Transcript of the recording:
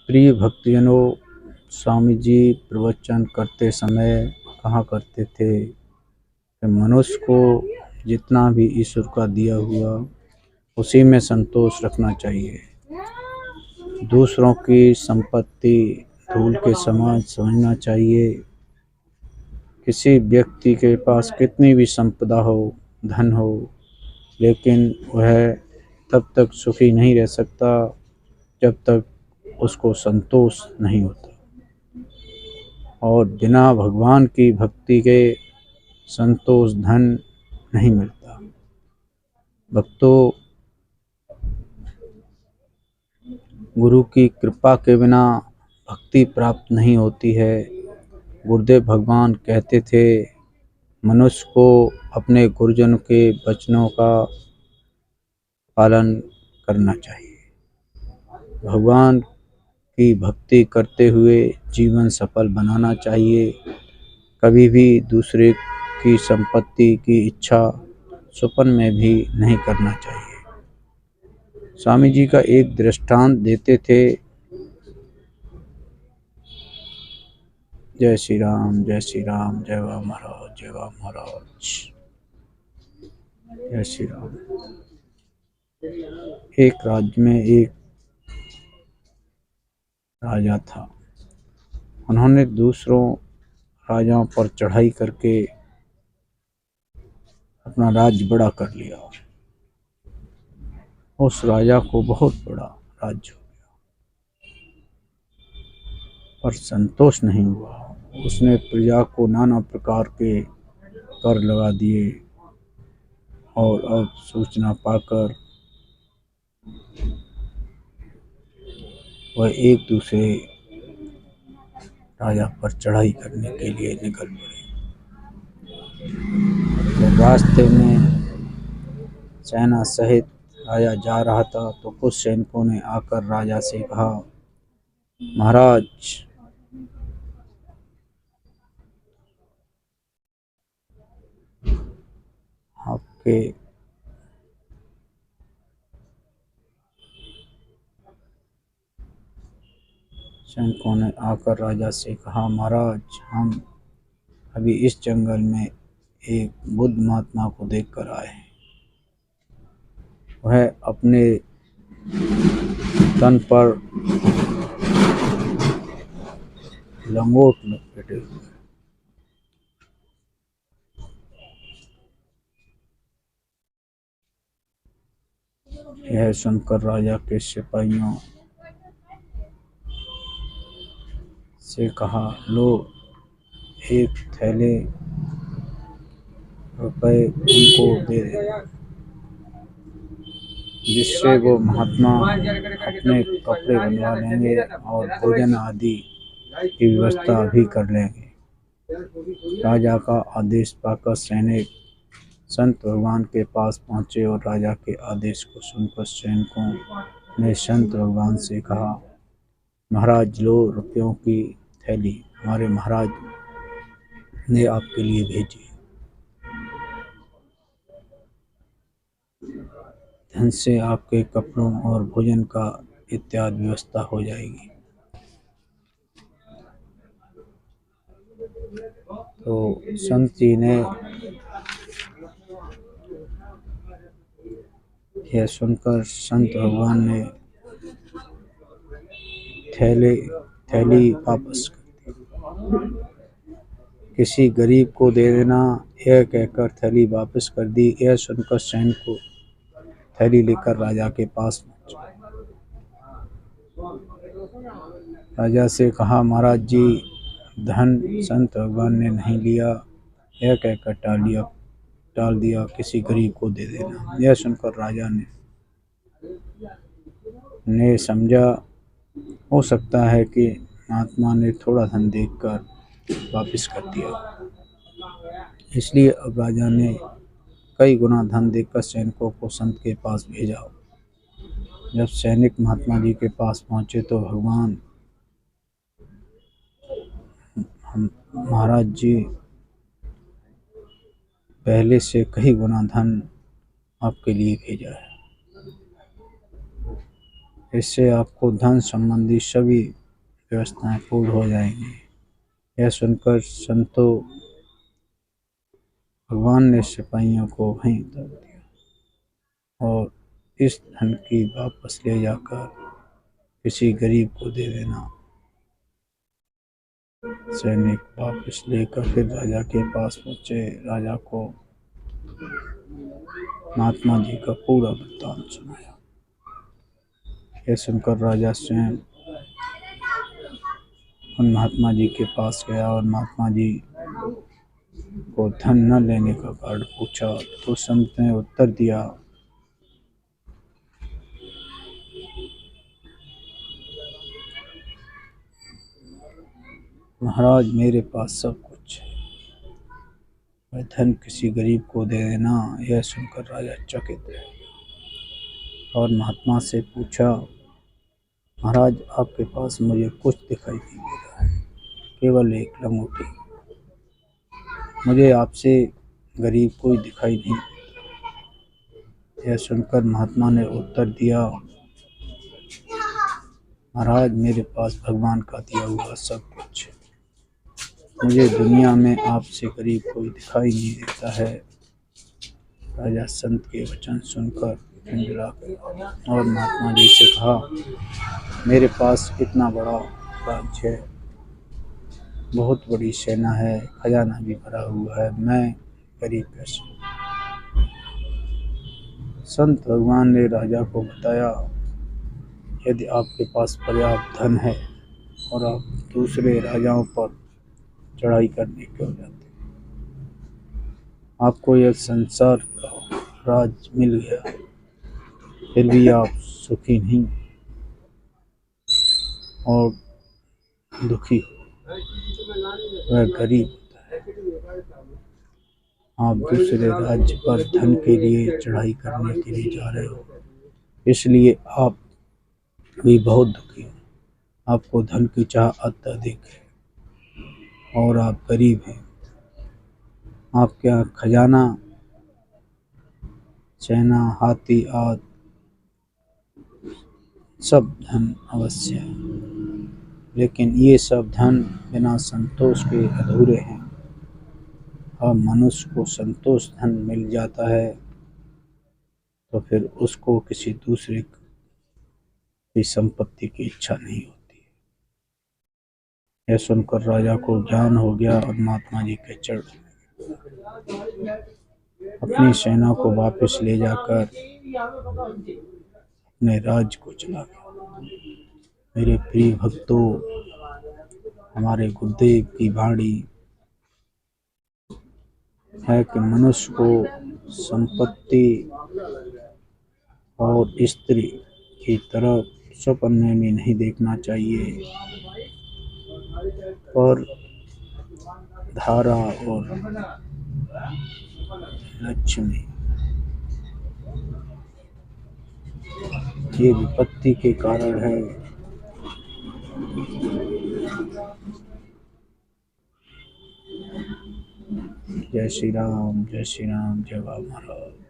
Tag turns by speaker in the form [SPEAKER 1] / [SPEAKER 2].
[SPEAKER 1] प्रिय भक्तजनों, स्वामी जी प्रवचन करते समय कहा करते थे कि मनुष्य को जितना भी ईश्वर का दिया हुआ उसी में संतोष रखना चाहिए। दूसरों की संपत्ति धूल के समान समझना चाहिए। किसी व्यक्ति के पास कितनी भी संपदा हो, धन हो, लेकिन वह तब तक सुखी नहीं रह सकता जब तक उसको संतोष नहीं होता। और बिना भगवान की भक्ति के संतोष धन नहीं मिलता। भक्तों, गुरु की कृपा के बिना भक्ति प्राप्त नहीं होती है। गुरुदेव भगवान कहते थे, मनुष्य को अपने गुरुजन के वचनों का पालन करना चाहिए। भगवान की भक्ति करते हुए जीवन सफल बनाना चाहिए। कभी भी दूसरे की संपत्ति की इच्छा स्वप्न में भी नहीं करना चाहिए। स्वामी जी का एक दृष्टांत देते थे। जय श्री राम, जय श्री राम, जय वाह महाराज, जय वाह महाराज, जय श्री राम। एक राज्य में एक राजा था। उन्होंने दूसरों राजाओं पर चढ़ाई करके अपना राज्य बड़ा कर लिया। उस राजा को बहुत बड़ा राज्य हो गया, पर संतोष नहीं हुआ। उसने प्रजा को नाना प्रकार के कर लगा दिए और अब सूचना पाकर वह एक दूसरे राजा पर चढ़ाई करने के लिए निकल पड़े। तो रास्ते में सेना सहित राजा जा रहा था तो कुछ सैनिकों ने आकर राजा से कहा, महाराज, आपके सैनिकों ने आकर राजा से कहा, महाराज, हम अभी इस जंगल में एक बुद्ध महात्मा को देखकर आए हैं। वह अपने तन पर लंगोट लपेटे हुए। यह सुनकर राजा के सिपाहियों से कहा, लो, एक थैले रुपए उनको दे दे, जिससे वो महात्मा अपने कपड़े बनवा लेंगे और भोजन आदि की व्यवस्था भी कर लेंगे। राजा का आदेश पाकर सैनिक संत भगवान के पास पहुंचे और राजा के आदेश को सुनकर सैनिकों ने संत भगवान से कहा, महाराज, लो, रुपयों की थैली हमारे महाराज ने आपके लिए भेजी। धन से आपके कपड़ों और भोजन का इत्यादि व्यवस्था हो जाएगी। तो संत जी ने यह सुनकर संत भगवान ने थैली वापस कर दी। किसी गरीब को दे देना, यह कहकर थैली वापस कर दी। यह सुनकर सैनिक को थैली लेकर राजा के पास पहुंचा। राजा से कहा, महाराज जी, धन संत भगवान ने नहीं लिया, यह कहकर टाल दिया, किसी गरीब को दे देना। यह सुनकर राजा ने समझा, हो सकता है कि महात्मा ने थोड़ा धन देखकर वापस कर दिया। इसलिए अब राजा ने कई गुना धन देकर सैनिकों को संत के पास भेजा। जब सैनिक महात्मा जी के पास पहुंचे तो भगवान, महाराज जी, पहले से कई गुना धन आपके लिए भेजा है। इससे आपको धन संबंधी सभी व्यवस्थाएं पूर्ण हो जाएंगी। यह सुनकर संतों भगवान ने सिपाहियों को वहीं उतार दिया और इस धन की वापस ले जाकर किसी गरीब को दे देना। सैनिक वापस लेकर फिर राजा के पास पहुंचे। राजा को महात्मा जी का पूरा वृत्तांत सुनाया। यह सुनकर राजा स्वयं उन महात्मा जी के पास गया और महात्मा जी को धन न लेने का कारण पूछा तो संत ने उत्तर दिया, महाराज मेरे पास सब कुछ है, वह धन किसी गरीब को दे देना। यह सुनकर राजा चकित रह गया और महात्मा से पूछा, महाराज आपके पास मुझे कुछ दिखाई नहीं दे रहा है, केवल एक लंगोटी। मुझे आपसे गरीब कोई दिखाई नहीं देता। यह सुनकर महात्मा ने उत्तर दिया, महाराज मेरे पास भगवान का दिया हुआ सब कुछ है, मुझे दुनिया में आपसे गरीब कोई दिखाई नहीं देता है। राजा संत के वचन सुनकर पिंजरा गया और महात्मा जी से कहा, मेरे पास इतना बड़ा राज्य है, बहुत बड़ी सेना है, खजाना भी भरा हुआ है, मैं गरीब कैसे? संत भगवान ने राजा को बताया, यदि आपके पास पर्याप्त धन है और आप दूसरे राजाओं पर चढ़ाई करने क्यों जाते? आपको यह संसार का राज मिल गया, फिर भी आप सुखी नहीं और दुखी हो, वह गरीब होता है। आप दूसरे राज्य पर धन के लिए चढ़ाई करने के लिए जा रहे हो, इसलिए आप भी बहुत दुखी हो। आपको धन की चाह अत्यधिक है और आप गरीब हैं। आपके यहाँ खजाना, सेना, हाथी आदि सब धन अवश्य है, लेकिन ये सब धन बिना संतोष के अधूरे हैं। और मनुष्य को संतोष धन मिल जाता है तो फिर उसको किसी दूसरे की संपत्ति की इच्छा नहीं होती। यह सुनकर राजा को ज्ञान हो गया और महात्मा जी के चरणों में अपनी सेना को वापस ले जाकर अपने राज्य को चला गया। मेरे प्रिय भक्तों, हमारे गुरुदेव की वाणी है कि मनुष्य को संपत्ति और स्त्री की तरफ सपने में नहीं देखना चाहिए, और धारा और लक्ष्मी ये विपत्ति के कारण है। जय श्री राम, जय श्री राम, जय बाबा महाराज।